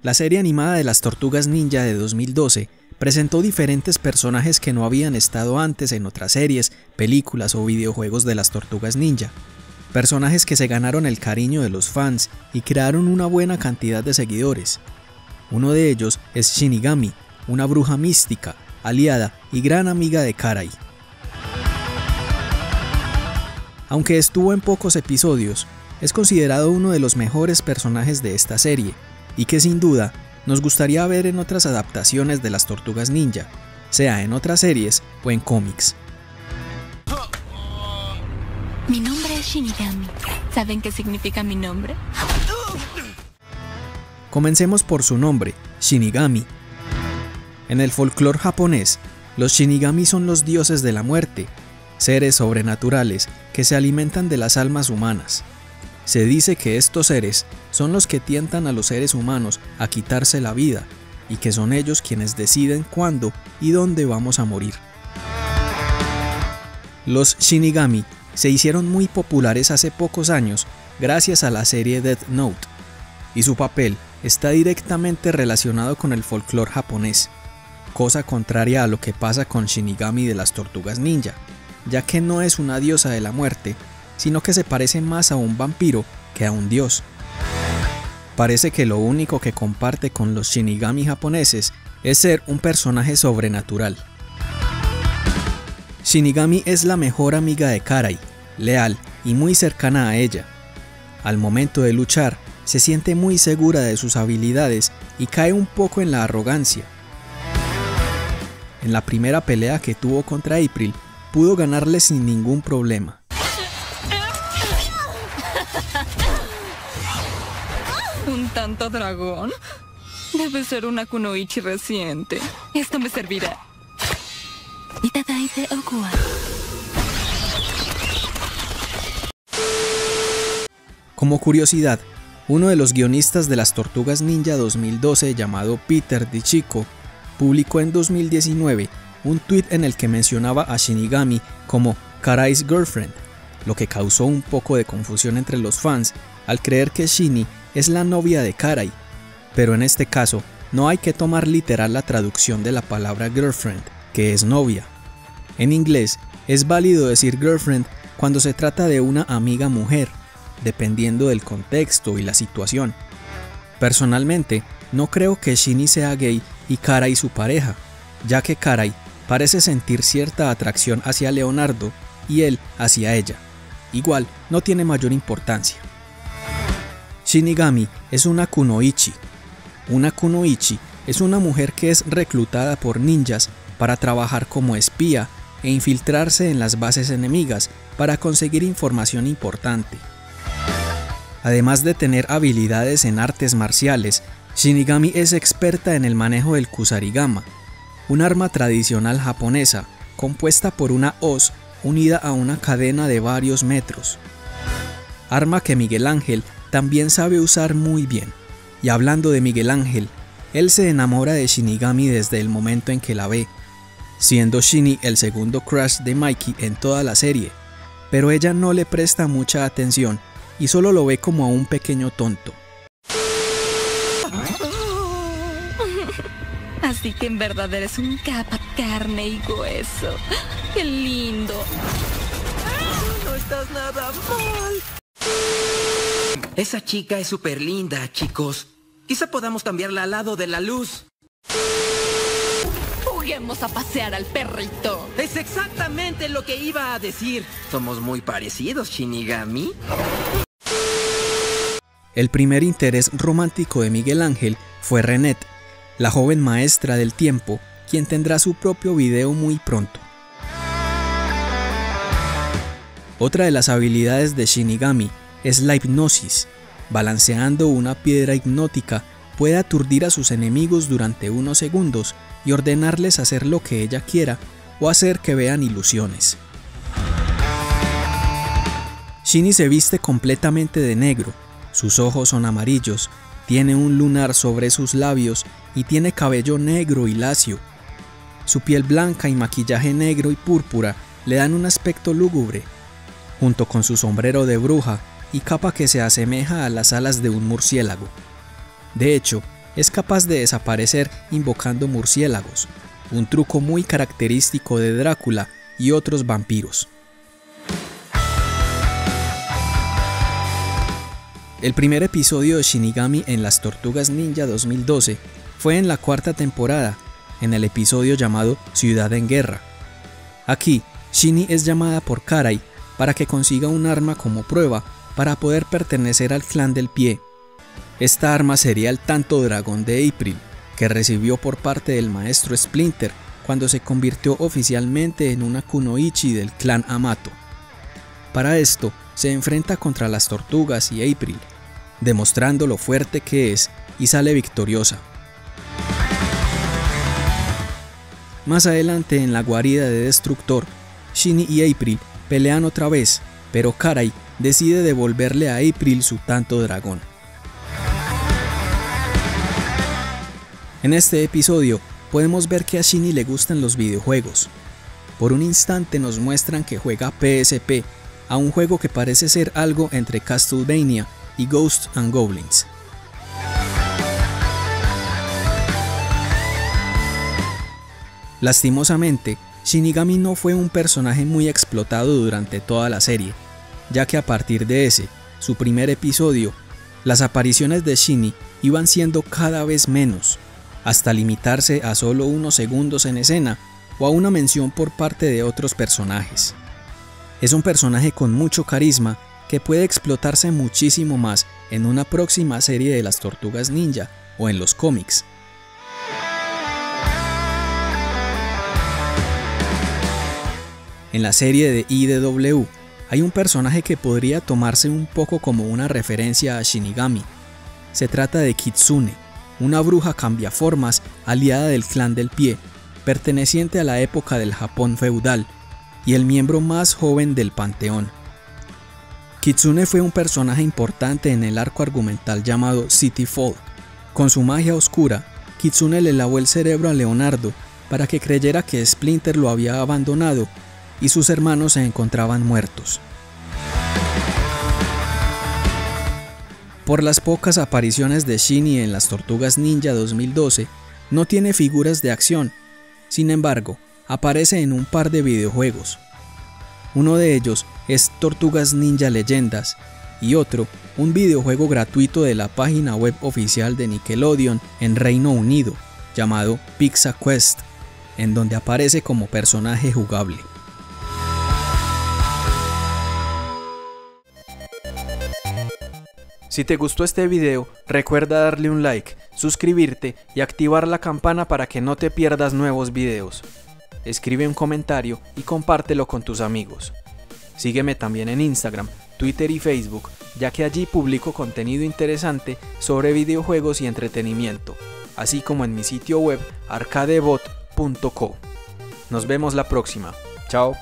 La serie animada de las Tortugas Ninja de 2012 presentó diferentes personajes que no habían estado antes en otras series, películas o videojuegos de las Tortugas Ninja. Personajes que se ganaron el cariño de los fans y crearon una buena cantidad de seguidores. Uno de ellos es Shinigami, una bruja mística, aliada y gran amiga de Karai. Aunque estuvo en pocos episodios, es considerado uno de los mejores personajes de esta serie, y que sin duda nos gustaría ver en otras adaptaciones de las Tortugas Ninja, sea en otras series o en cómics. Mi nombre es Shinigami. ¿Saben qué significa mi nombre? Comencemos por su nombre, Shinigami. En el folclore japonés, los Shinigami son los dioses de la muerte, seres sobrenaturales que se alimentan de las almas humanas. Se dice que estos seres son los que tientan a los seres humanos a quitarse la vida y que son ellos quienes deciden cuándo y dónde vamos a morir. Los Shinigami se hicieron muy populares hace pocos años gracias a la serie Death Note, y su papel está directamente relacionado con el folclore japonés, cosa contraria a lo que pasa con Shinigami de las Tortugas Ninja, ya que no es una diosa de la muerte, sino que se parece más a un vampiro que a un dios. Parece que lo único que comparte con los Shinigami japoneses es ser un personaje sobrenatural. Shinigami es la mejor amiga de Karai, leal y muy cercana a ella. Al momento de luchar, se siente muy segura de sus habilidades y cae un poco en la arrogancia. En la primera pelea que tuvo contra April, pudo ganarle sin ningún problema. ¿Un tanto dragón? Debe ser una kunoichi reciente. Esto me servirá. Itadaite Okuwa. Como curiosidad, uno de los guionistas de las Tortugas Ninja 2012 llamado Peter DiCicco publicó en 2019 un tweet en el que mencionaba a Shinigami como Karai's girlfriend, lo que causó un poco de confusión entre los fans al creer que Shini es la novia de Karai, pero en este caso no hay que tomar literal la traducción de la palabra girlfriend, que es novia. En inglés es válido decir girlfriend cuando se trata de una amiga mujer, dependiendo del contexto y la situación. Personalmente, no creo que Shini sea gay y Karai su pareja, ya que Karai parece sentir cierta atracción hacia Leonardo y él hacia ella. Igual, no tiene mayor importancia. Shinigami es una kunoichi. Una kunoichi es una mujer que es reclutada por ninjas para trabajar como espía e infiltrarse en las bases enemigas para conseguir información importante. Además de tener habilidades en artes marciales, Shinigami es experta en el manejo del kusarigama, un arma tradicional japonesa compuesta por una hoz unida a una cadena de varios metros. Arma que Miguel Ángel también sabe usar muy bien. Y hablando de Miguel Ángel, él se enamora de Shinigami desde el momento en que la ve, siendo Shini el segundo crush de Mikey en toda la serie, pero ella no le presta mucha atención y solo lo ve como a un pequeño tonto. Así que en verdad eres un capa carne y hueso. ¡Qué lindo! No estás nada mal. Esa chica es súper linda, chicos. Quizá podamos cambiarla al lado de la luz. Juguemos a pasear al perrito. Es exactamente lo que iba a decir. Somos muy parecidos, Shinigami. El primer interés romántico de Miguel Ángel fue Renette, la joven maestra del tiempo, quien tendrá su propio video muy pronto. Otra de las habilidades de Shinigami es la hipnosis. Balanceando una piedra hipnótica, puede aturdir a sus enemigos durante unos segundos y ordenarles hacer lo que ella quiera o hacer que vean ilusiones. Shini se viste completamente de negro, sus ojos son amarillos, tiene un lunar sobre sus labios y tiene cabello negro y lacio. Su piel blanca y maquillaje negro y púrpura le dan un aspecto lúgubre, junto con su sombrero de bruja y capa que se asemeja a las alas de un murciélago. De hecho, es capaz de desaparecer invocando murciélagos, un truco muy característico de Drácula y otros vampiros. El primer episodio de Shinigami en las Tortugas Ninja 2012 fue en la cuarta temporada, en el episodio llamado Ciudad en Guerra. Aquí, Shinny es llamada por Karai para que consiga un arma como prueba para poder pertenecer al clan del pie. Esta arma sería el Tanto Dragón de April, que recibió por parte del maestro Splinter cuando se convirtió oficialmente en una kunoichi del clan Amato. Para esto, se enfrenta contra las tortugas y April, demostrando lo fuerte que es y sale victoriosa. Más adelante en la guarida de Destructor, Shinny y April pelean otra vez, pero Karai decide devolverle a April su Tanto Dragón. En este episodio podemos ver que a Shinny le gustan los videojuegos. Por un instante nos muestran que juega PSP, a un juego que parece ser algo entre Castlevania y Ghosts and Goblins. Lastimosamente, Shinigami no fue un personaje muy explotado durante toda la serie, ya que a partir de ese, su primer episodio, las apariciones de Shinny iban siendo cada vez menos, hasta limitarse a solo unos segundos en escena o a una mención por parte de otros personajes. Es un personaje con mucho carisma que puede explotarse muchísimo más en una próxima serie de las Tortugas Ninja o en los cómics. En la serie de IDW hay un personaje que podría tomarse un poco como una referencia a Shinigami. Se trata de Kitsune, una bruja cambiaformas aliada del clan del pie, perteneciente a la época del Japón feudal y el miembro más joven del panteón. Kitsune fue un personaje importante en el arco argumental llamado City Fall. Con su magia oscura, Kitsune le lavó el cerebro a Leonardo para que creyera que Splinter lo había abandonado y sus hermanos se encontraban muertos. Por las pocas apariciones de Shinny en las Tortugas Ninja 2012, no tiene figuras de acción. Sin embargo, aparece en un par de videojuegos. Uno de ellos es Tortugas Ninja Leyendas y otro, un videojuego gratuito de la página web oficial de Nickelodeon en Reino Unido, llamado Pizza Quest, en donde aparece como personaje jugable. Si te gustó este video, recuerda darle un like, suscribirte y activar la campana para que no te pierdas nuevos videos. Escribe un comentario y compártelo con tus amigos. Sígueme también en Instagram, Twitter y Facebook, ya que allí publico contenido interesante sobre videojuegos y entretenimiento, así como en mi sitio web arcadebot.co. Nos vemos la próxima. Chao.